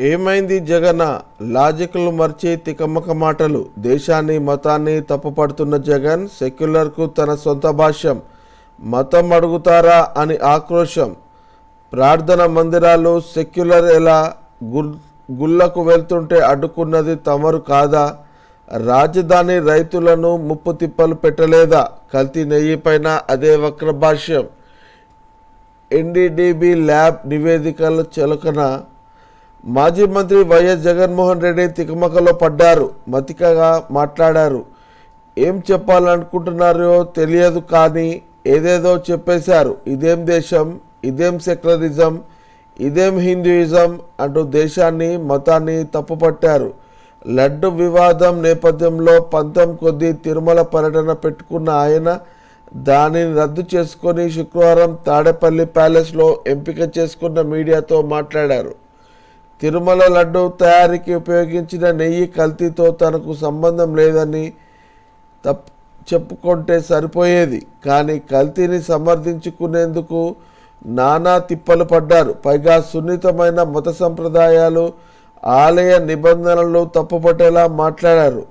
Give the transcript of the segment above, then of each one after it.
ఏమైంది జగన్న? లాజిక్లు మర్చి తికమక మాటలు. దేశాన్ని మతాన్ని తప్పుపడుతున్న జగన్ సెక్యులర్కు తన సొంత భాష్యం. మతం అడుగుతారా అని ఆక్రోశం. ప్రార్థన మందిరాలు సెక్యులర్ ఎలా? గుళ్ళకు వెళ్తుంటే అడ్డుకున్నది తమరు కాదా? రాజధాని రైతులను ముప్పు తిప్పలు పెట్టలేదా? కల్తీ నెయ్యిపైన అదే వక్ర భాష్యం. ఎన్డీడీబీ ల్యాబ్ నివేదికల చులకన. మాజీ మంత్రి వైఎస్ జగన్మోహన్ రెడ్డి తికమకలో పడ్డారు. మతికగా మాట్లాడారు. ఏం చెప్పాలనుకుంటున్నారో తెలియదు కానీ ఏదేదో చెప్పేశారు. ఇదేం దేశం, ఇదేం సెక్యులరిజం, ఇదేం హిందూయిజం అంటూ దేశాన్ని మతాన్ని తప్పుపట్టారు. లడ్డు వివాదం నేపథ్యంలో పంతం కొద్దీ తిరుమల పర్యటన పెట్టుకున్న ఆయన దానిని రద్దు చేసుకొని శుక్రవారం తాడేపల్లి ప్యాలెస్లో ఎంపిక చేసుకున్న మీడియాతో మాట్లాడారు. తిరుమల లడ్డు తయారీకి ఉపయోగించిన నెయ్యి కల్తీతో తనకు సంబంధం లేదని చెప్పుకుంటే సరిపోయేది. కానీ కల్తీని సమర్థించుకునేందుకు నానా తిప్పలు పడ్డారు. పైగా సున్నితమైన మత సంప్రదాయాలు, ఆలయ నిబంధనలు తప్పుపట్టేలా మాట్లాడారు.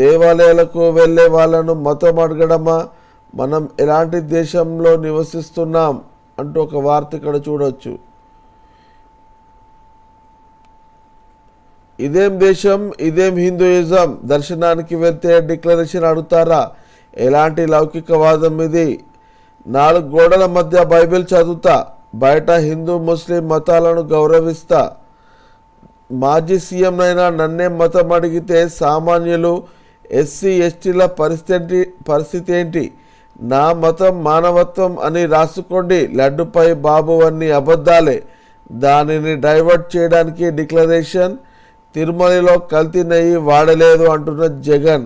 దేవాలయాలకు వెళ్ళే వాళ్ళను మతం అడగడమా? మనం ఎలాంటి దేశంలో నివసిస్తున్నాం అంటూ ఒక వార్త ఇక్కడ చూడవచ్చు. ఇదేం దేశం, ఇదేం హిందూయిజం, దర్శనానికి వెళ్తే డిక్లరేషన్ అడుగుతారా? ఎలాంటి లౌకికవాదం ఇది? 4 గోడల మధ్య బైబిల్ చదువుతా, బయట హిందూ ముస్లిం మతాలను గౌరవిస్తా. మాజీ సీఎం అయినా నన్నే మతం అడిగితే సామాన్యులు ఎస్సీ ఎస్టీల పరిస్థితి ఏంటి? నా మతం మానవత్వం అని రాసుకోండి. లడ్డుపై బాబు అన్ని అబద్ధాలే. దానిని డైవర్ట్ చేయడానికి డిక్లరేషన్. తిరుమలలో కల్తీ నెయ్యి వాడలేదు అంటున్న జగన్.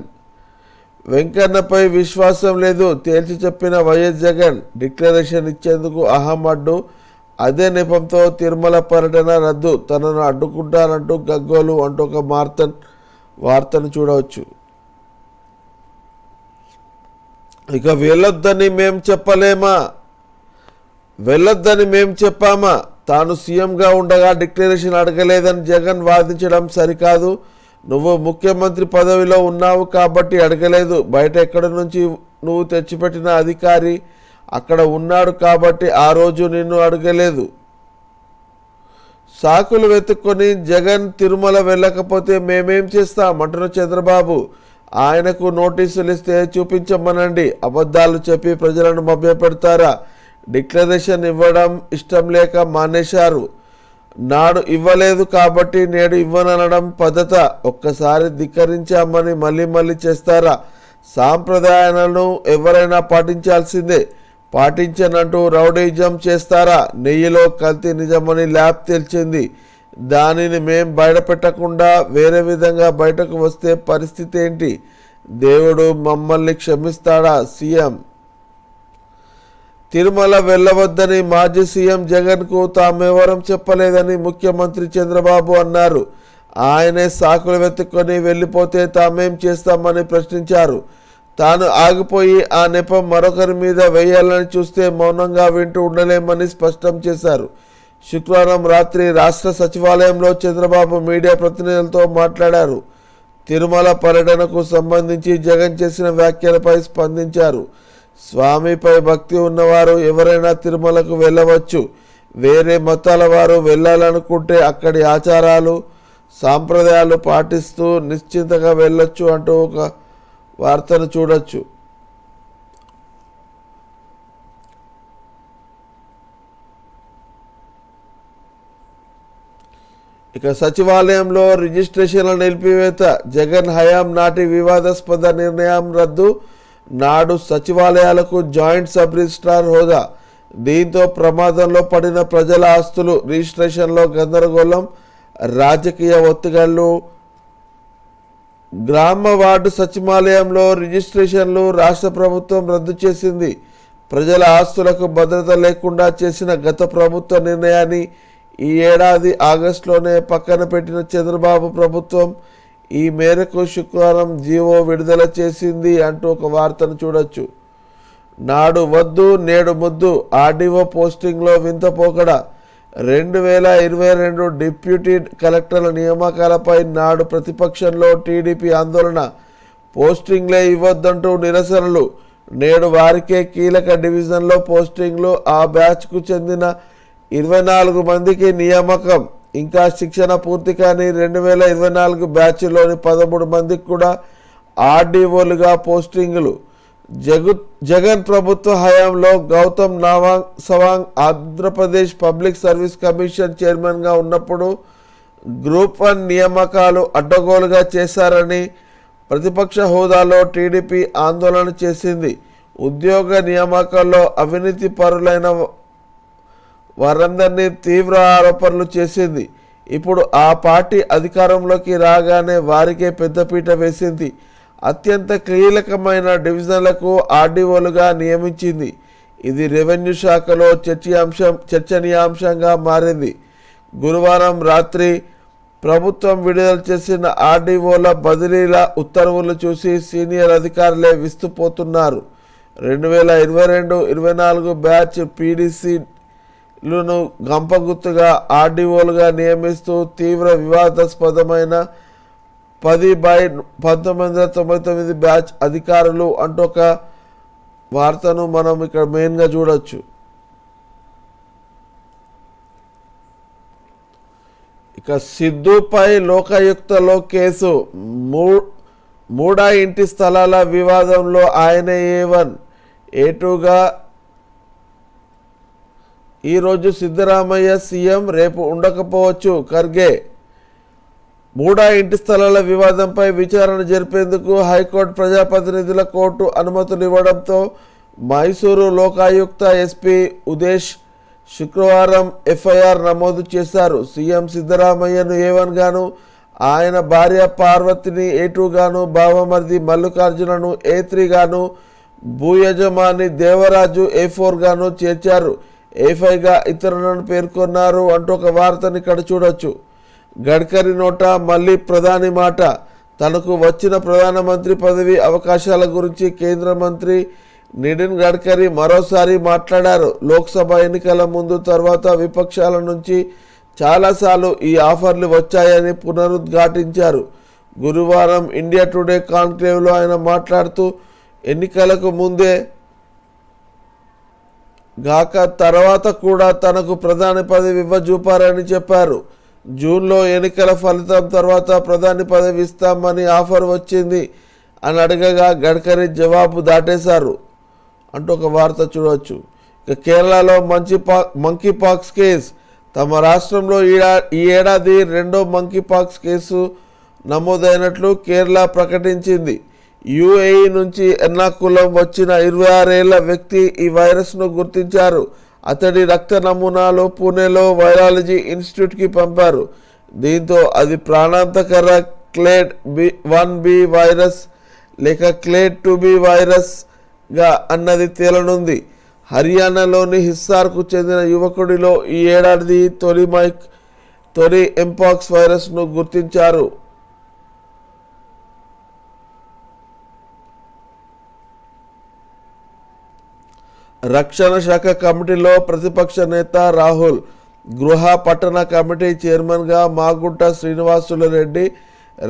వెంకన్నపై విశ్వాసం లేదు తేల్చి చెప్పిన వైఎస్ జగన్. డిక్లరేషన్ ఇచ్చేందుకు అహం అడ్డు. అదే నెపంతో తిరుమల పర్యటన రద్దు. తనను అడ్డుకుంటారంటూ గగ్గోలు అంటూ ఒక వార్తను చూడవచ్చు. ఇక వెళ్ళొద్దని మేం చెప్పలేమా? వెళ్ళొద్దని మేం చెప్పామా? తాను సీఎంగా ఉండగా డిక్లరేషన్ అడగలేదని జగన్ వాదించడం సరికాదు. నువ్వు ముఖ్యమంత్రి పదవిలో ఉన్నావు కాబట్టి అడగలేదు. బయట ఎక్కడి నుంచి నువ్వు తెచ్చిపెట్టిన అధికారి అక్కడ ఉన్నాడు కాబట్టి ఆ రోజు నిన్ను అడగలేదు. సాకులు వెతుక్కొని జగన్ తిరుమల వెళ్ళకపోతే మేమేం చేస్తాం అంటున్న చంద్రబాబు. ఆయనకు నోటీసులు ఇస్తే చూపించమనండి. అబద్ధాలు చెప్పి ప్రజలను మభ్యపెడతారా? డిక్లరేషన్ ఇవ్వడం ఇష్టం లేక మానేశారు. నాడు ఇవ్వలేదు కాబట్టి నేడు ఇవ్వననడం పద్ధత. ఒక్కసారి ధిక్కరించామని మళ్ళీ చేస్తారా? సాంప్రదాయాలను ఎవరైనా పాటించాల్సిందే. పాటించనంటూ రౌడీజం చేస్తారా? నెయ్యిలో కల్తీ నిజమని ల్యాబ్ తేల్చింది. దానిని మేం బయటపెట్టకుండా వేరే విధంగా బయటకు వస్తే పరిస్థితి ఏంటి? దేవుడు మమ్మల్ని క్షమిస్తాడా? సీఎం తిరుమల వెళ్ళవద్దని మాజీ సీఎం జగన్కు తామెవరం చెప్పలేదని ముఖ్యమంత్రి చంద్రబాబు అన్నారు. ఆయనే సాకులు వెతుక్కొని వెళ్ళిపోతే తామేం చేస్తామని ప్రశ్నించారు. తాను ఆగిపోయి ఆ నెపం మరొకరి మీద వేయాలని చూస్తే మౌనంగా వింటూ ఉండలేమని స్పష్టం చేశారు. శుక్రవారం రాత్రి రాష్ట్ర సచివాలయంలో చంద్రబాబు మీడియా ప్రతినిధులతో మాట్లాడారు. తిరుమల పర్యటనకు సంబంధించి జగన్ చేసిన వ్యాఖ్యలపై స్పందించారు. స్వామిపై భక్తి ఉన్నవారు ఎవరైనా తిరుమలకు వెళ్ళవచ్చు. వేరే మతాల వారు వెళ్ళాలనుకుంటే అక్కడి ఆచారాలు సాంప్రదాయాలు పాటిస్తూ నిశ్చింతగా వెళ్ళొచ్చు అంటూ ఒక వార్తను చూడొచ్చు. ఇక సచివాలయంలో రిజిస్ట్రేషన్ల నిలిపివేత. జగన్ హయాం నాటి వివాదాస్పద నిర్ణయం రద్దు. నాడు సచివాలయాలకు జాయింట్ సబ్ రిజిస్ట్రార్ హోదా. దీంతో ప్రమాదంలో పడిన ప్రజల ఆస్తులు రిజిస్ట్రేషన్లో గందరగోళం, రాజకీయ ఒత్తిళ్లు. గ్రామ వార్డు సచివాలయంలో రిజిస్ట్రేషన్లు రాష్ట్ర ప్రభుత్వం రద్దు చేసింది. ప్రజల ఆస్తులకు భద్రత లేకుండా చేసిన గత ప్రభుత్వ నిర్ణయాన్ని ఈ ఏడాది ఆగస్టులోనే పక్కన పెట్టిన చంద్రబాబు ప్రభుత్వం ఈ మేరకు శుక్రవారం జీవో విడుదల చేసింది అంటూ ఒక వార్తను చూడొచ్చు. నాడు వద్దు నేడు ముద్దు. ఆర్డీఓ పోస్టింగ్లో వింత పోకడ. 2022 డిప్యూటీ కలెక్టర్ల నియామకాలపై నాడు ప్రతిపక్షంలో టీడీపీ ఆందోళన, పోస్టింగ్లే ఇవ్వొద్దంటూ నిరసనలు. నేడు వారికే కీలక డివిజన్లో పోస్టింగ్లు. ఆ బ్యాచ్కు చెందిన 24 మందికి నియామకం. ఇంకా శిక్షణ పూర్తి కాని 2024 బ్యాచ్లోని 13 మందికి కూడా ఆర్డీఓలుగా పోస్టింగులు. జగన్ ప్రభుత్వ హయాంలో Gautam Sawang Andhra Pradesh public service commission చైర్మన్గా ఉన్నప్పుడు గ్రూప్ 1 నియామకాలు అడ్డగోలుగా చేశారని ప్రతిపక్ష హోదాలో టీడీపీ ఆందోళన చేసింది. ఉద్యోగ నియామకాల్లో అవినీతి పరులైన వారందరినీ తీవ్ర ఆరోపణలు చేసింది. ఇప్పుడు ఆ పార్టీ అధికారంలోకి రాగానే వారికే పెద్దపీట వేసింది. అత్యంత కీలకమైన డివిజన్లకు ఆర్డీఓలుగా నియమించింది. ఇది రెవెన్యూ శాఖలో చర్చనీయాంశంగా మారింది. గురువారం రాత్రి ప్రభుత్వం విడుదల చేసిన ఆర్డీఓల బదిలీల ఉత్తర్వులు చూసి సీనియర్ అధికారులే విస్తుపోతున్నారు. 2022-24 బ్యాచ్ పీడీసీలను గంపగుత్తుగా ఆర్డీఓలుగా నియమిస్తూ తీవ్ర వివాదాస్పదమైన 10/1999 బ్యాచ్ అధికారులు అంటూ ఒక వార్తను మనం ఇక్కడ మెయిన్గా చూడొచ్చు. ఇక సిద్ధుపై లోకాయుక్తలో కేసు. మూడా ఇంటి స్థలాల వివాదంలో ఆయన A1 A2గా ఈరోజు సిద్ధరామయ్య సీఎం, రేపు ఉండకపోవచ్చు ఖర్గే. మూడా ఇంటి స్థలాల వివాదంపై విచారణ జరిపేందుకు హైకోర్టు ప్రజాప్రతినిధుల కోర్టు అనుమతులు ఇవ్వడంతో మైసూరు లోకాయుక్త ఎస్పీ ఉదేశ్ శుక్రవారం ఎఫ్ఐఆర్ నమోదు చేశారు. సీఎం సిద్ధరామయ్యను A1 గాను, ఆయన భార్య పార్వతిని A2 గాను, బావమరిది మల్లికార్జునను A3 గాను, భూయజమాని దేవరాజు A4 గాను చేర్చారు. A5గా ఇతరులను పేర్కొన్నారు అంటూ ఒక వార్తని ఇక్కడ చూడొచ్చు. గడ్కరీ నోట మళ్ళీ ప్రధాని మాట. తనకు వచ్చిన ప్రధానమంత్రి పదవి అవకాశాల గురించి కేంద్ర మంత్రి నితిన్ గడ్కరీ మరోసారి మాట్లాడారు. లోక్సభ ఎన్నికల ముందు తర్వాత విపక్షాల నుంచి చాలాసార్లు ఈ ఆఫర్లు వచ్చాయని పునరుద్ఘాటించారు. గురువారం ఇండియా టుడే కాన్క్లేవ్లో ఆయన మాట్లాడుతూ ఎన్నికలకు ముందే గాక తర్వాత కూడా తనకు ప్రధాని పదవి ఇవ్వజూపారని చెప్పారు. జూన్లో ఎన్నికల ఫలితం తర్వాత ప్రధాని పదవి ఇస్తామని ఆఫర్ వచ్చింది అని అడగగా గడ్కరీ జవాబు దాటేశారు అంటూ ఒక వార్త చూడవచ్చు. ఇక కేరళలో మంకీ పాక్స్ కేసు. తమ రాష్ట్రంలో ఈ ఏడాది రెండో మంకీ పాక్స్ కేసు నమోదైనట్లు కేరళ ప్రకటించింది. యుఏఈ నుంచి ఎర్నాకులం వచ్చిన 26 ఏళ్ల వ్యక్తి ఈ వైరస్ను గుర్తించారు. అతడి రక్త నమూనాలు పూణేలో వైరాలజీ ఇన్స్టిట్యూట్కి పంపారు. దీంతో అది ప్రాణాంతకర క్లేడ్ 1B వైరస్ లేక క్లేడ్ 2B వైరస్గా అన్నది తేలనుంది. హర్యానాలోని హిస్సార్కు చెందిన యువకుడిలో ఈ ఏడాది తొలి ఎంపాక్స్ వైరస్ను గుర్తించారు. రక్షణ శాఖ కమిటీలో ప్రతిపక్ష నేత రాహుల్, గృహ పట్టణ కమిటీ చైర్మన్గా మాగుంట శ్రీనివాసులు రెడ్డి,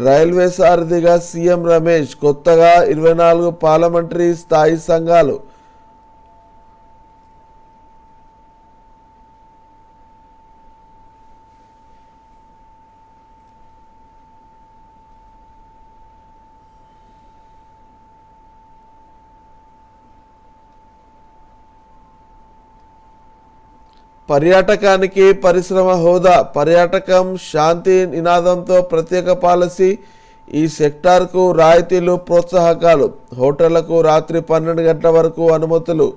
రైల్వే సారథిగా సీఎం రమేష్. కొత్తగా 24 పార్లమెంటరీ స్థాయి సంఘాలు. పర్యాటకానికి పరిశ్రమ హోదా. పర్యాటకం శాంతి నినాదంతో ప్రత్యేక పాలసీ. ఈ సెక్టార్కు రాయితీలు, ప్రోత్సాహకాలు. హోటళ్లకు రాత్రి 12 గంటల వరకు అనుమతులు.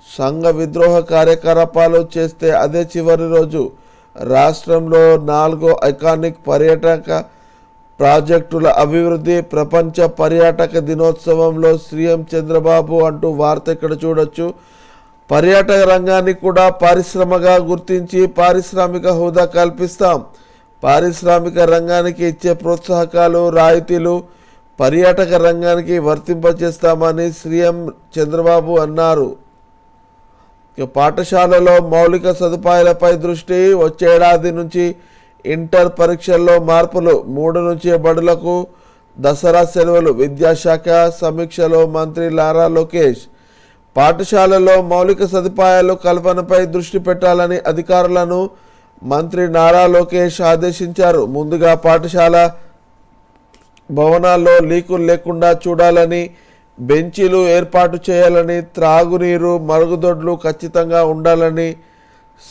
సంఘ విద్రోహ కార్యకలాపాలు చేస్తే అదే చివరి రోజు. రాష్ట్రంలో 4 ఐకానిక్ పర్యాటక ప్రాజెక్టుల అభివృద్ధి. ప్రపంచ పర్యాటక దినోత్సవంలో సీఎం చంద్రబాబు అంటూ వార్త ఇక్కడ చూడొచ్చు. పర్యాటక రంగాన్ని కూడా పరిశ్రమగా గుర్తించి పారిశ్రామిక హోదా కల్పిస్తాం. పారిశ్రామిక రంగానికి ఇచ్చే ప్రోత్సాహకాలు, రాయితీలు పర్యాటక రంగానికి వర్తింపజేస్తామని సీఎం చంద్రబాబు అన్నారు. ఇక పాఠశాలలో మౌలిక సదుపాయాలపై దృష్టి, వచ్చేడాది నుంచి ఇంటర్ పరీక్షల్లో మార్పులు, 3 నుంచి బడులకు దసరా సెలవులు. విద్యాశాఖ సమీక్షలో మంత్రి నారా లోకేష్ పాఠశాలలో మౌలిక సదుపాయాలు కల్పనపై దృష్టి పెట్టాలని అధికారులను మంత్రి నారా లోకేష్ ఆదేశించారు. ముందుగా పాఠశాల భవనాల్లో లీకులు లేకుండా చూడాలని, బెంచీలు ఏర్పాటు చేయాలని, త్రాగునీరు మరుగుదొడ్లు ఖచ్చితంగా ఉండాలని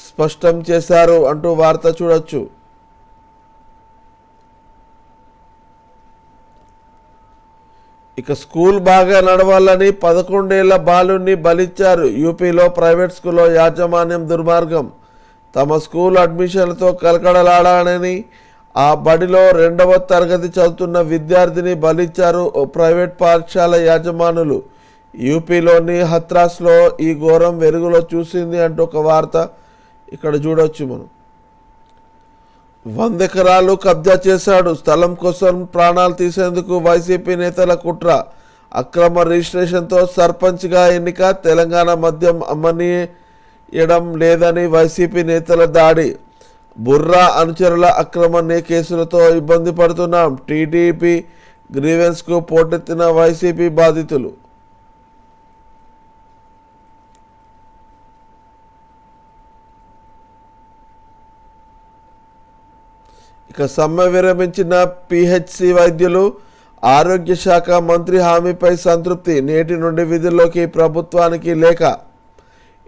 స్పష్టం చేశారు అంటూ వార్త చూడొచ్చు. ఇక స్కూల్ బాగా నడవాలని 11 ఏళ్ల బాలుని బలిచ్చారు. యూపీలో ప్రైవేట్ స్కూల్లో యాజమాన్యం దుర్మార్గం. తమ స్కూల్ అడ్మిషన్లతో కలకడలాడాలని ఆ బడిలో 2వ తరగతి చదువుతున్న విద్యార్థిని బలిచ్చారు ఓ ప్రైవేట్ పాఠశాల యాజమానులు. యూపీలోని హత్రాస్లో ఈ ఘోరం వెలుగులో చూసింది అంటూ ఒక వార్త ఇక్కడ చూడవచ్చు మనం. 100 ఎకరాలు కబ్జా చేశాడు. స్థలం కోసం ప్రాణాలు తీసేందుకు వైసీపీ నేతల కుట్ర. అక్రమ రిజిస్ట్రేషన్తో సర్పంచ్గా ఎన్నిక. తెలంగాణ మద్యం అమ్మనీయడం లేదని వైసీపీ నేతల దాడి. బుర్రా అనుచరుల అక్రమ కేసులతో ఇబ్బంది పడుతున్నాం. టీడీపీ గ్రీవెన్స్కు పోటెత్తిన వైసీపీ బాధితులు. ఇక సమ్మె విరమించిన పిహెచ్సి వైద్యులు. ఆరోగ్య శాఖ మంత్రి హామీపై సంతృప్తి. నేటి నుండి విధుల్లోకి ప్రభుత్వానికి లేఖ.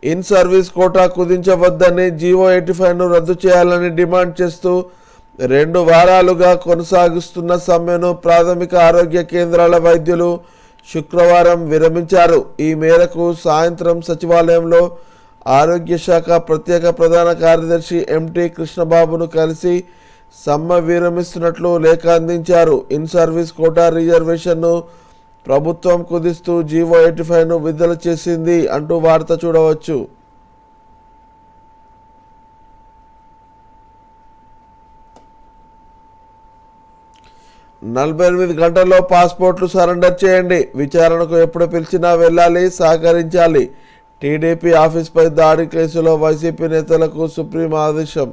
ఇన్ సర్వీస్ కోటా కుదించవద్దని, జీవో 85ను రద్దు చేయాలని డిమాండ్ చేస్తూ 2 వారాలుగా కొనసాగిస్తున్న సమ్మెను ప్రాథమిక ఆరోగ్య కేంద్రాల వైద్యులు శుక్రవారం విరమించారు. ఈ మేరకు సాయంత్రం సచివాలయంలో ఆరోగ్య శాఖ ప్రత్యేక ప్రధాన కార్యదర్శి ఎంటీ కృష్ణబాబును కలిసి సమ్మె విరమిస్తున్నట్లు లేఖ అందించారు. ఇన్ సర్వీస్ కోటా రిజర్వేషన్ను ప్రభుత్వం కుదిస్తూ జీవో 85ను విడుదల చేసింది అంటూ వార్త చూడవచ్చు. "48 గంటల్లో పాస్పోర్ట్లు సరెండర్ చేయండి. విచారణకు ఎప్పుడు పిలిచినా వెళ్ళాలి, సహకరించాలి." టీడీపీ ఆఫీస్పై దాడి కేసులో వైసీపీ నేతలకు సుప్రీం ఆదేశం.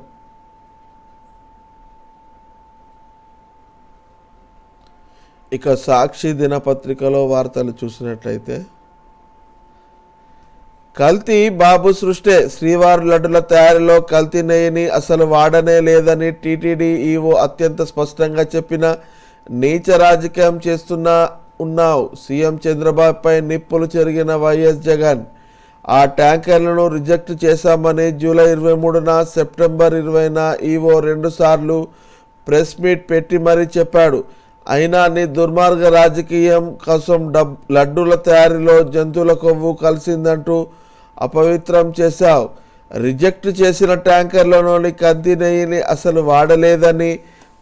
ఇక సాక్షి దినపత్రికలో వార్తలు చూసినట్లయితే, కల్తీ బాబు సృష్టే. శ్రీవారి లడ్డుల తయారీలో కల్తీ నెయ్యిని అసలు వాడనే లేదని టీటీడీ ఈవో అత్యంత స్పష్టంగా చెప్పిన నీచ రాజకీయం ఉన్నావు. సీఎం చంద్రబాబుపై నిప్పులు చెరిగిన వైఎస్ జగన్. ఆ ట్యాంకర్లను రిజెక్ట్ చేశామని జూలై 23న, సెప్టెంబర్ 20న ఈవో 2 సార్లు ప్రెస్ మీట్ పెట్టి మరీ చెప్పాడు. అయినా నీ దుర్మార్గ రాజకీయం కోసం లడ్డూల తయారీలో జంతువుల కొవ్వు కలిసిందంటూ అపవిత్రం చేశావు. రిజెక్ట్ చేసిన ట్యాంకర్లలోని కల్తీ నెయ్యిని అసలు వాడలేదని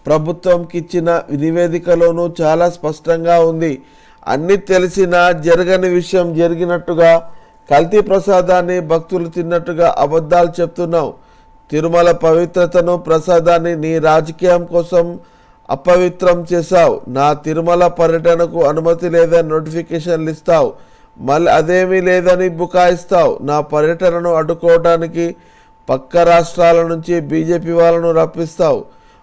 ప్రభుత్వంకి ఇచ్చిన నివేదికలోనూ చాలా స్పష్టంగా ఉంది. అన్నీ తెలిసినా జరగని విషయం జరిగినట్టుగా, కల్తీ ప్రసాదాన్ని భక్తులు తిన్నట్టుగా అబద్ధాలు చెప్తున్నావు. తిరుమల పవిత్రతను, ప్రసాదాన్ని నీ రాజకీయం కోసం అపవిత్రం చేశావు. నా తిరుమల పర్యటనకు అనుమతి లేదని నోటిఫికేషన్లు ఇస్తావు, మళ్ళీ అదేమీ లేదని బుకాయిస్తావు. నా పర్యటనను అడ్డుకోవడానికి పక్క రాష్ట్రాల నుంచి బీజేపీ వాళ్ళను రప్పిస్తావు.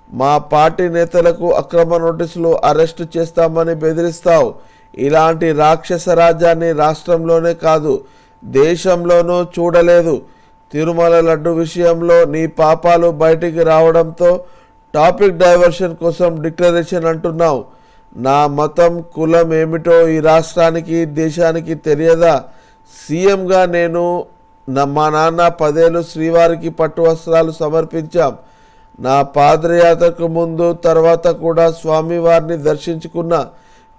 మా పార్టీ నేతలకు అక్రమ నోటీసులు, అరెస్టు చేస్తామని బెదిరిస్తావు. ఇలాంటి రాక్షస రాజ్యాన్ని రాష్ట్రంలోనే కాదు దేశంలోనూ చూడలేదు. తిరుమల లడ్డు విషయంలో నీ పాపాలు బయటికి రావడంతో టాపిక్ డైవర్షన్ కోసం డిక్లరేషన్ అంటున్నావు. నా మతం, కులం ఏమిటో ఈ రాష్ట్రానికి, దేశానికి తెలియదా? సీఎంగా నేను, మా నాన్న 10 ఏళ్ళు శ్రీవారికి పట్టు వస్త్రాలు సమర్పించాం. నా పాదయాత్రకు ముందు తర్వాత కూడా స్వామివారిని దర్శించుకున్న.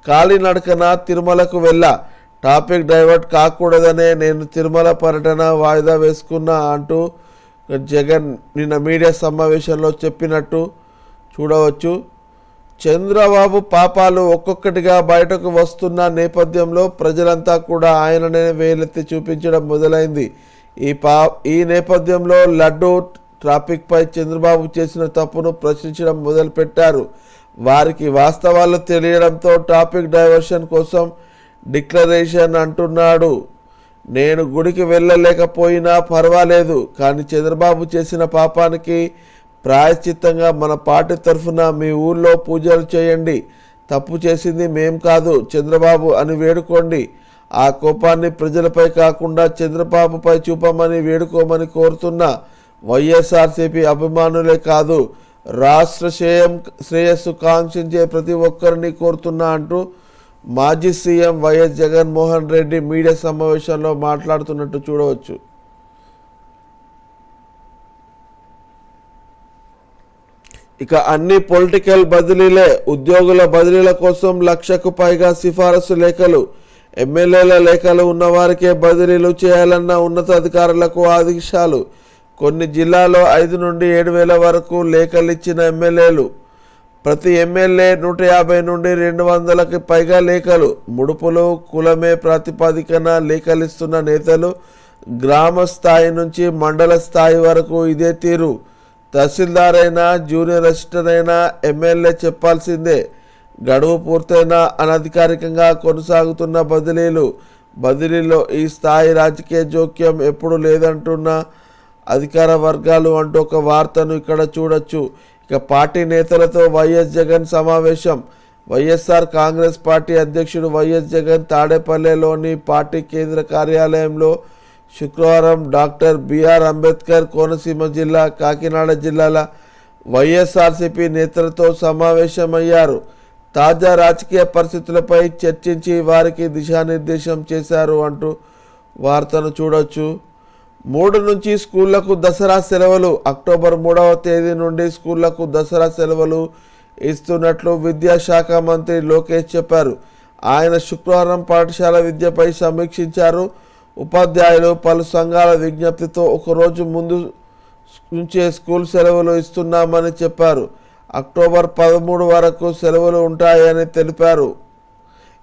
కాలినడకన తిరుమలకు వెళ్ళా. టాపిక్ డైవర్ట్ కాకూడదనే నేను తిరుమల పర్యటన వాయిదా వేసుకున్నా అంటూ జగన్ నిన్న మీడియా సమావేశంలో చెప్పినట్టు చూడవచ్చు. చంద్రబాబు పాపాలు ఒక్కొక్కటిగా బయటకు వస్తున్న నేపథ్యంలో ప్రజలంతా కూడా ఆయననే వేలెత్తి చూపించడం మొదలైంది. ఈ నేపథ్యంలో లడ్డూ ట్రాఫిక్పై చంద్రబాబు చేసిన తప్పును ప్రశ్నించడం మొదలుపెట్టారు. వారికి వాస్తవాలు తెలియడంతో టాపిక్ డైవర్షన్ కోసం డిక్లరేషన్ అంటున్నాడు. నేను గుడికి వెళ్ళలేకపోయినా పర్వాలేదు, కానీ చంద్రబాబు చేసిన పాపానికి ప్రాయశ్చిత్తంగా మన పార్టీ తరఫున మీ ఊళ్ళో పూజలు చేయండి. తప్పు చేసింది మేం కాదు, చంద్రబాబు అని వేడుకోండి. ఆ కోపాన్ని ప్రజలపై కాకుండా చంద్రబాబుపై చూపమని వేడుకోమని కోరుతున్న వైఎస్ఆర్సీపీ అభిమానులే కాదు, రాష్ట్ర శ్రేయస్సు కాంక్షించే ప్రతి ఒక్కరిని కోరుతున్నా అంటూ మాజీ CM YS Jaganmohan Reddy media సమావేశంలో మాట్లాడుతున్నట్టు చూడవచ్చు. ఇక అన్ని పొలిటికల్ బదిలీలే. ఉద్యోగుల బదిలీల కోసం 1,00,000కు పైగా సిఫారసు లేఖలు, ఎమ్మెల్యేల లేఖలు ఉన్నవారికే బదిలీలు చేయాలన్న ఉన్నతాధికారులకు ఆదేశాలు. కొన్ని జిల్లాల్లో 5 నుండి 7,000 వరకు లేఖలిచ్చిన ఎమ్మెల్యేలు. ప్రతి ఎమ్మెల్యే 150 నుండి 200కి పైగా లేఖలు. ముడుపులు కులమే ప్రాతిపదికన లేఖలిస్తున్న నేతలు గ్రామ స్థాయి నుంచి మండల స్థాయి వరకు ఇదే తీరు. తహసీల్దార్ అయినా జూనియర్ అసిస్టెంట్ అయినా ఎమ్మెల్యే చెప్పాల్సిందే. గడువు పూర్తయినా అనధికారికంగా కొనసాగుతున్న బదిలీలో ఈ స్థాయి రాజకీయ జోక్యం ఎప్పుడు లేదంటున్న అధికార వర్గాలు అంటూ ఒక వార్తను ఇక్కడ చూడొచ్చు. ఇక పార్టీ నేతలతో వైఎస్ జగన్ సమావేశం. వైఎస్ఆర్ కాంగ్రెస్ పార్టీ అధ్యక్షుడు వైఎస్ జగన్ తాడేపల్లిలోని పార్టీ కేంద్ర కార్యాలయంలో శుక్రవారం డాక్టర్ బిఆర్ అంబేద్కర్ కోనసీమ జిల్లా, కాకినాడ జిల్లాల వైఎస్ఆర్సీపీ నేతలతో సమావేశమయ్యారు. తాజా రాజకీయ పరిస్థితులపై చర్చించి వారికి దిశానిర్దేశం చేశారు అంటూ వార్తను చూడొచ్చు. 3 నుంచి స్కూళ్లకు దసరా సెలవులు. అక్టోబర్ 3వ తేదీ నుండి స్కూళ్లకు దసరా సెలవులు ఇస్తున్నట్లు విద్యాశాఖ మంత్రి లోకేష్ చెప్పారు. ఆయన శుక్రవారం పాఠశాల విద్యపై సమీక్షించారు. ఉపాధ్యాయులు పలు సంఘాల విజ్ఞప్తితో ఒకరోజు ముందు నుంచే స్కూల్ సెలవులు ఇస్తున్నామని చెప్పారు. అక్టోబర్ 13 వరకు సెలవులు ఉంటాయని తెలిపారు.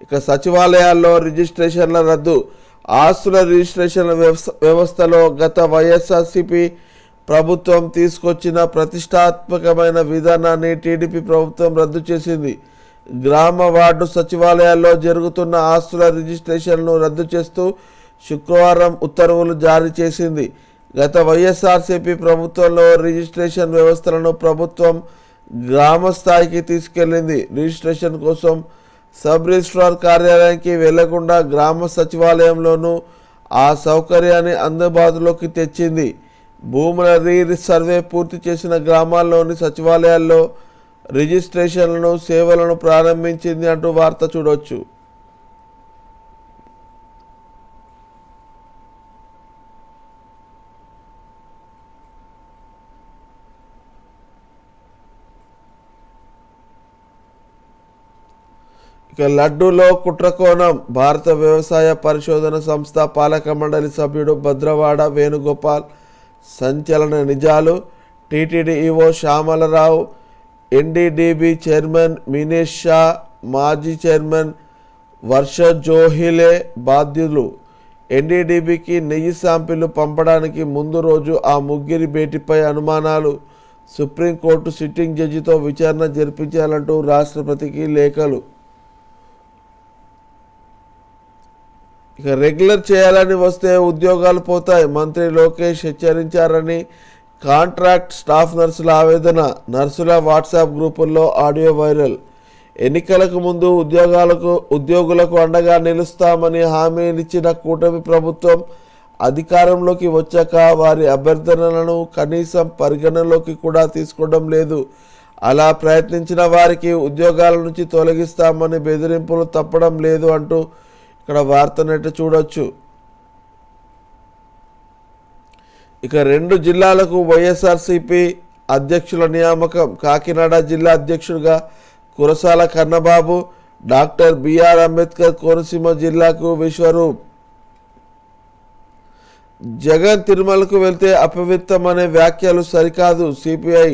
ఇక సచివాలయాల్లో రిజిస్ట్రేషన్ల రద్దు. ఆస్తుల రిజిస్ట్రేషన్ వ్యవస్థలో గత వైఎస్ఆర్సీపీ ప్రభుత్వం తీసుకొచ్చిన ప్రతిష్టాత్మకమైన విధానాన్ని టీడీపీ ప్రభుత్వం రద్దు చేసింది. గ్రామ వార్డు సచివాలయాల్లో జరుగుతున్న ఆస్తుల రిజిస్ట్రేషన్ను రద్దు చేస్తూ శుక్రవారం ఉత్తర్వులు జారీ చేసింది. గత వైఎస్ఆర్సీపీ ప్రభుత్వంలో రిజిస్ట్రేషన్ వ్యవస్థలను ప్రభుత్వం గ్రామ స్థాయికి తీసుకెళ్లింది. రిజిస్ట్రేషన్ కోసం సబ్ రిజిస్ట్రార్ కార్యాలయానికి వెళ్లకుండా గ్రామ సచివాలయంలోనూ ఆ సౌకర్యాన్ని అందుబాటులోకి తెచ్చింది. భూముల సర్వే పూర్తి చేసిన గ్రామాల్లోని సచివాలయాల్లో రిజిస్ట్రేషన్లను సేవలను ప్రారంభించింది అంటూ వార్త చూడవచ్చు. ఇక లడ్డూలో కుట్రకోణం. భారత వ్యవసాయ పరిశోధన సంస్థ పాలక మండలి సభ్యుడు భద్రవాడ వేణుగోపాల్ సంచలన నిజాలు. TTD EO Shyamala Rao, NDDB chairman Meenesh Shah, మాజీ చైర్మన్ వర్ష జోహిలే బాధ్యులు. ఎన్డీడీబీకి నెయ్యి శాంపిళ్లు పంపడానికి ముందు రోజు ఆ ముగ్గురి భేటీపై అనుమానాలు. సుప్రీంకోర్టు సిట్టింగ్ జడ్జితో విచారణ జరిపించాలంటూ రాష్ట్రపతికి లేఖలు. ఇక రెగ్యులర్ చేయాలని వస్తే ఉద్యోగాలు పోతాయి, మంత్రి లోకేష్ హెచ్చరించారని కాంట్రాక్ట్ స్టాఫ్ నర్సుల ఆవేదన. నర్సుల వాట్సాప్ గ్రూపుల్లో ఆడియో వైరల్. ఎన్నికలకు ముందు ఉద్యోగులకు అండగా నిలుస్తామని హామీనిచ్చిన కూటమి ప్రభుత్వం అధికారంలోకి వచ్చాక వారి అభ్యర్థనలను కనీసం పరిగణలోకి కూడా తీసుకోవడం లేదు. అలా ప్రయత్నించిన వారికి ఉద్యోగాల నుంచి తొలగిస్తామని బెదిరింపులు తప్పడం లేదు అంటూ ఇక్కడ వార్తనైతే చూడొచ్చు. ఇక 2 జిల్లాలకు వైఎస్ఆర్సీపీ అధ్యక్షుల నియామకం. కాకినాడ జిల్లా అధ్యక్షుడిగా కురసాల కన్నబాబు, డాక్టర్ బిఆర్ అంబేద్కర్ కోనసీమ జిల్లాకు విశ్వరూప్. జగన్ తిరుమలకు వెళ్తే అపవిత్రమనే వ్యాఖ్యలు సరికాదు, సిపిఐ.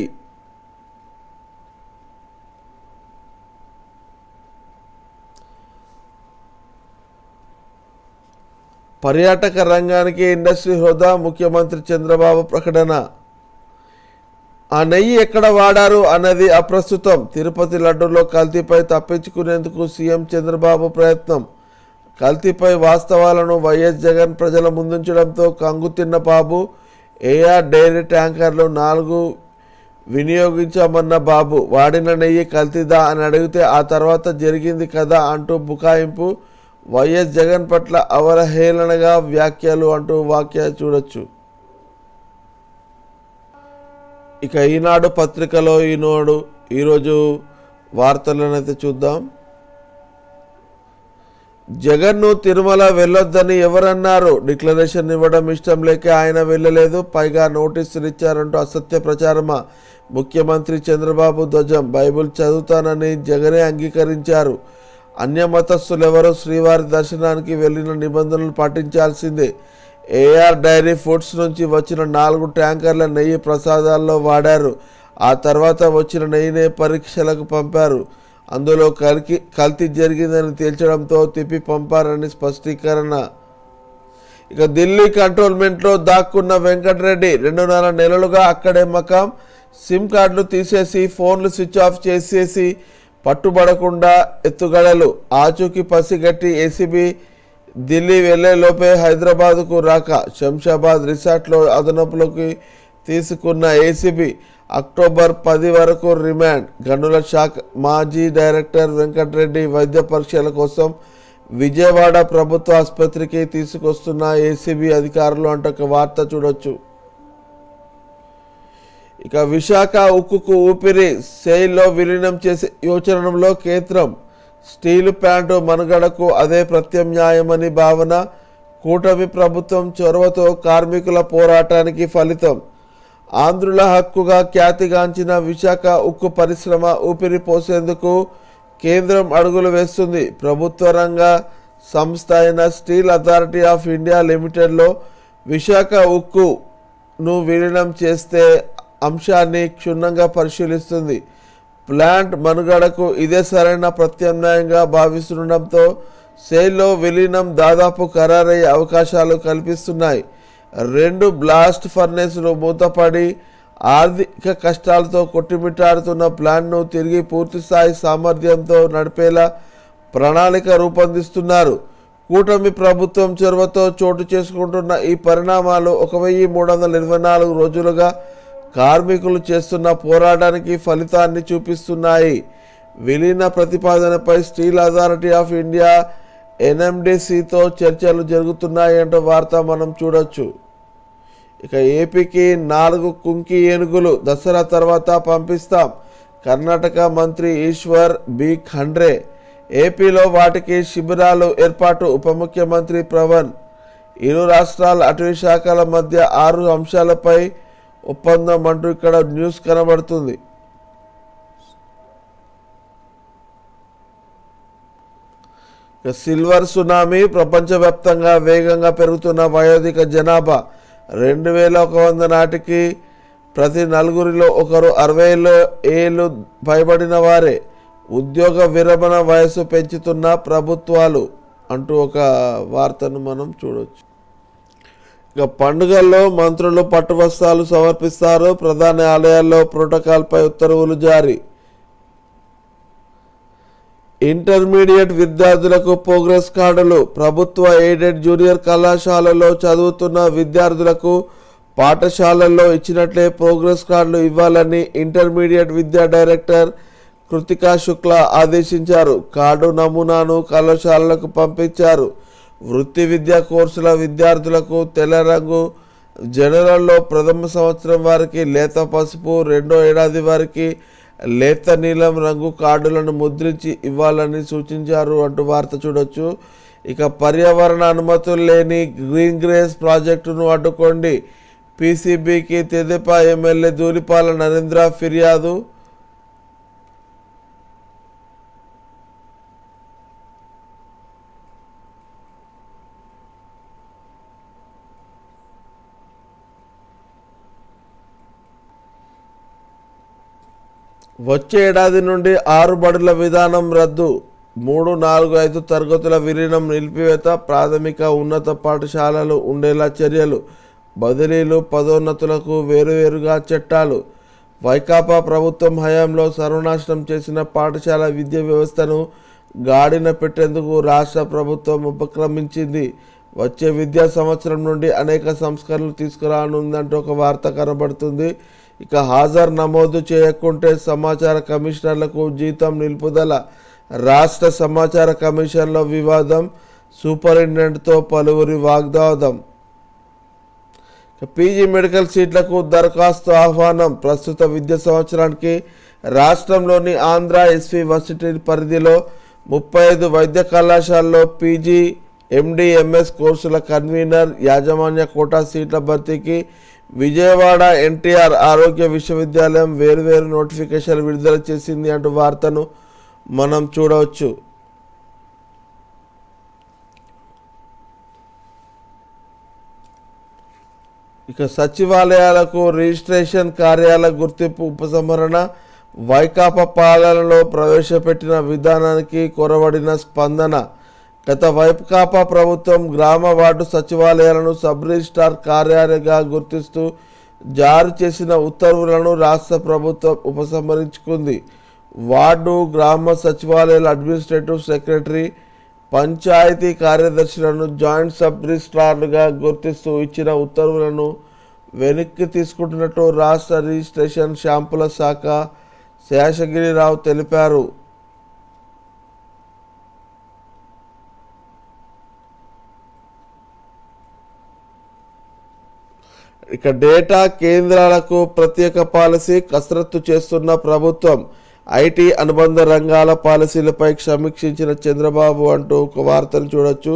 పర్యాటక రంగానికి ఇండస్ట్రీ హోదా, ముఖ్యమంత్రి చంద్రబాబు ప్రకటన. ఆ నెయ్యి ఎక్కడ వాడారు అన్నది అప్రస్తుతం. తిరుపతి లడ్డూలో కల్తీపై తప్పించుకునేందుకు సీఎం చంద్రబాబు ప్రయత్నం. కల్తీపై వాస్తవాలను వైఎస్ జగన్ ప్రజల ముందుంచడంతో కంగుతిన్న బాబు. ఏఆర్ డైరీ ట్యాంకర్లు 4 వినియోగించామన్న బాబు. వాడిన నెయ్యి కల్తీదా అని అడిగితే ఆ తర్వాత జరిగింది కదా అంటూ బుకాయింపు. వైఎస్ జగన్ పట్ల అవహేళనగా వ్యాఖ్యలు అంటూ వాక్య చూడొచ్చు. ఇక ఈనాడు పత్రికలో ఈరోజు వార్తలను అయితే చూద్దాం. జగన్ను తిరుమల వెళ్ళొద్దని ఎవరన్నారు? డిక్లరేషన్ ఇవ్వడం ఇష్టం లేక ఆయన వెళ్ళలేదు, పైగా నోటీసులు ఇచ్చారంటూ అసత్య ప్రచారమా? ముఖ్యమంత్రి చంద్రబాబు ధ్వజం. బైబిల్ చదువుతానని జగనే అంగీకరించారు. అన్యమతస్థులెవరూ శ్రీవారి దర్శనానికి వెళ్ళిన నిబంధనలు పాటించాల్సిందే. ఏఆర్ డైరీ ఫుడ్స్ నుంచి వచ్చిన 4 ట్యాంకర్ల నెయ్యి ప్రసాదాల్లో వాడారు. ఆ తర్వాత వచ్చిన నెయ్యినే పరీక్షలకు పంపారు. అందులో కల్తీ జరిగిందని తేల్చడంతో తిప్పి పంపారని స్పష్టీకరణ. ఇక ఢిల్లీ కంటోన్మెంట్లో దాక్కున్న వెంకటరెడ్డి 2.5 నెలలుగా అక్కడే మకాం. సిమ్ కార్డులు తీసేసి ఫోన్లు స్విచ్ ఆఫ్ చేసేసి పట్టుబడకుండా ఎత్తుగడలు. ఆచూకీ పసిగట్టి ఏసీబీ ఢిల్లీ వెళ్లే లోపే హైదరాబాద్కు రాక శంషాబాద్ రిసార్ట్లో అదనపులోకి తీసుకున్న ఏసీబీ. అక్టోబర్ 10 వరకు రిమాండ్. గనుల శాఖ మాజీ డైరెక్టర్ వెంకటరెడ్డి వైద్య పరీక్షల కోసం విజయవాడ ప్రభుత్వ ఆసుపత్రికి తీసుకొస్తున్న ఏసీబీ అధికారులు అంటూ ఒక వార్త చూడొచ్చు. ఇక విశాఖ ఉక్కుకు ఊపిరి. సెయిల్లో విలీనం చేసే యోచనలో కేంద్రం. స్టీలు ప్లాంటు మనుగడకు అదే ప్రత్యామ్నాయమని భావన. కూటమి ప్రభుత్వం చొరవతో కార్మికుల పోరాటానికి ఫలితం. ఆంధ్రుల హక్కుగా ఖ్యాతిగాంచిన విశాఖ ఉక్కు పరిశ్రమ ఊపిరి పోసేందుకు కేంద్రం అడుగులు వేస్తుంది. ప్రభుత్వ రంగ సంస్థ అయిన స్టీల్ అథారిటీ ఆఫ్ ఇండియా లిమిటెడ్లో విశాఖ ఉక్కును విలీనం చేస్తే అంశాన్ని క్షుణ్ణంగా పరిశీలిస్తుంది. ప్లాంట్ మనుగడకు ఇదే సరైన ప్రత్యామ్నాయంగా భావిస్తుండటంతో సెయిల్లో విలీనం దాదాపు ఖరారయ్యే అవకాశాలు కల్పిస్తున్నాయి. 2 బ్లాస్ట్ ఫర్నేసులు మూతపడి ఆర్థిక కష్టాలతో కొట్టుమిట్టాడుతున్న ప్లాంట్ను తిరిగి పూర్తిస్థాయి సామర్థ్యంతో నడిపేలా ప్రణాళిక రూపొందిస్తున్నారు. కూటమి ప్రభుత్వం చొరవతో చోటు చేసుకుంటున్న ఈ పరిణామాలు 1324 రోజులుగా కార్మికులు చేస్తున్న పోరాటానికి ఫలితాన్ని చూపిస్తున్నాయి. విలీన ప్రతిపాదనపై స్టీల్ అథారిటీ ఆఫ్ ఇండియా ఎన్ఎండిసితో చర్చలు జరుగుతున్నాయంటూ వార్త మనం చూడొచ్చు. ఇక ఏపీకి 4 కుంకి ఏనుగులు దసరా తర్వాత పంపిస్తాం. కర్ణాటక మంత్రి ఈశ్వర్ బి ఖండ్రే. ఏపీలో వాటికి శిబిరాలు ఏర్పాటు. ఉప ముఖ్యమంత్రి పవన్. ఇరు రాష్ట్రాల అటవీ శాఖల మధ్య 6 అంశాలపై ఒప్పందం అంటూ ఇక్కడ న్యూస్ కనబడుతుంది. Silver tsunami. ప్రపంచవ్యాప్తంగా వేగంగా పెరుగుతున్న వయోధిక జనాభా. 2100 నాటికి ప్రతి 4 ఒకరు 60 ఏళ్ళు పైబడిన వారే. ఉద్యోగ విరమణ వయసు పెంచుతున్న ప్రభుత్వాలు అంటూ ఒక వార్తను మనం చూడవచ్చు. ఇక పండుగల్లో మంత్రులు పట్టు వస్త్రాలు సమర్పిస్తారు. ప్రధాన ఆలయాల్లో ప్రోటోకాల్పై ఉత్తర్వులు జారీ. ఇంటర్మీడియట్ విద్యార్థులకు ప్రోగ్రెస్ కార్డులు. ప్రభుత్వ ఎయిడెడ్ జూనియర్ కళాశాలలో చదువుతున్న విద్యార్థులకు పాఠశాలల్లో ఇచ్చినట్లే ప్రోగ్రెస్ కార్డులు ఇవ్వాలని ఇంటర్మీడియట్ విద్యా డైరెక్టర్ కృతికా శుక్లా ఆదేశించారు. కార్డు నమూనాను కళాశాలలకు పంపించారు. వృత్తి విద్యా కోర్సుల విద్యార్థులకు తెల్ల రంగు, జనరల్లో ప్రథమ సంవత్సరం వారికి లేత పసుపు, 2వ ఏడాది వారికి లేత నీలం రంగు కార్డులను ముద్రించి ఇవ్వాలని సూచించారు అంటూ వార్త చూడొచ్చు. ఇక పర్యావరణ అనుమతులు లేని గ్రీన్ గ్రేస్ ప్రాజెక్టును అడ్డుకోండి. పీసీబీకి తెదేపా ఎమ్మెల్యే ధూళిపాల నరేంద్ర ఫిర్యాదు. వచ్చే ఏడాది నుండి 6 బడుల విధానం రద్దు. 3, 4, 5 తరగతుల విలీనం నిలిపివేత. ప్రాథమిక ఉన్నత పాఠశాలలు ఉండేలా చర్యలు. బదిలీలు, పదోన్నతులకు వేరువేరుగా చట్టాలు. వైకాపా ప్రభుత్వం హయాంలో సర్వనాశనం చేసిన పాఠశాల విద్యా వ్యవస్థను గాడిన పెట్టేందుకు రాష్ట్ర ప్రభుత్వం ఉపక్రమించింది. వచ్చే విద్యా సంవత్సరం నుండి అనేక సంస్కరణలు తీసుకురానుందంటూ ఒక వార్త కనబడుతుంది. ఇక హాజరు నమోదు చేయకుంటే సమాచార కమిషనర్లకు జీతం నిలుపుదల. రాష్ట్ర సమాచార కమిషన్లో వివాదం, సూపరింటెండెంట్తో పలువురి వాగ్వాదం. పీజీ మెడికల్ సీట్లకు దరఖాస్తు ఆహ్వానం. ప్రస్తుత విద్యా సంవత్సరానికి రాష్ట్రంలోని ఆంధ్ర ఎస్వి వర్సిటీ పరిధిలో 35 వైద్య కళాశాలలో పీజీ, ఎండి, ఎంఎస్ కోర్సుల కన్వీనర్, యాజమాన్య కోటా సీట్ల భర్తీకి విజయవాడ ఎన్టీఆర్ ఆరోగ్య విశ్వవిద్యాలయం వేర్వేరు నోటిఫికేషన్లు విడుదల చేసింది అంటూ వార్తను మనం చూడవచ్చు. ఇక సచివాలయాలకు రిజిస్ట్రేషన్ కార్యాలయ గుర్తింపు ఉపసంహరణ. వైకాపా పాలనలో ప్రవేశపెట్టిన విధానానికి కొరవడిన స్పందన. గత వైకాపా ప్రభుత్వం గ్రామ వార్డు సచివాలయాలను సబ్ రిజిస్ట్రార్ కార్యాలయంగా గుర్తిస్తూ జారీ చేసిన ఉత్తర్వులను రాష్ట్ర ప్రభుత్వం ఉపసంహరించుకుంది. వార్డు, గ్రామ సచివాలయాల అడ్మినిస్ట్రేటివ్ సెక్రటరీ, పంచాయతీ కార్యదర్శులను జాయింట్ సబ్ రిజిస్ట్రార్లుగా గుర్తిస్తూ ఇచ్చిన ఉత్తర్వులను వెనక్కి తీసుకుంటున్నట్టు రాష్ట్ర రిజిస్ట్రేషన్ శాంపుల శాఖ శేషగిరిరావు తెలిపారు. ఇక డేటా కేంద్రాలకు ప్రత్యేక పాలసీ కసరత్తు చేస్తున్న ప్రభుత్వం. ఐటీ అనుబంధ రంగాల పాలసీలపై సమీక్షించిన చంద్రబాబు అంటూ ఒక వార్తను చూడొచ్చు.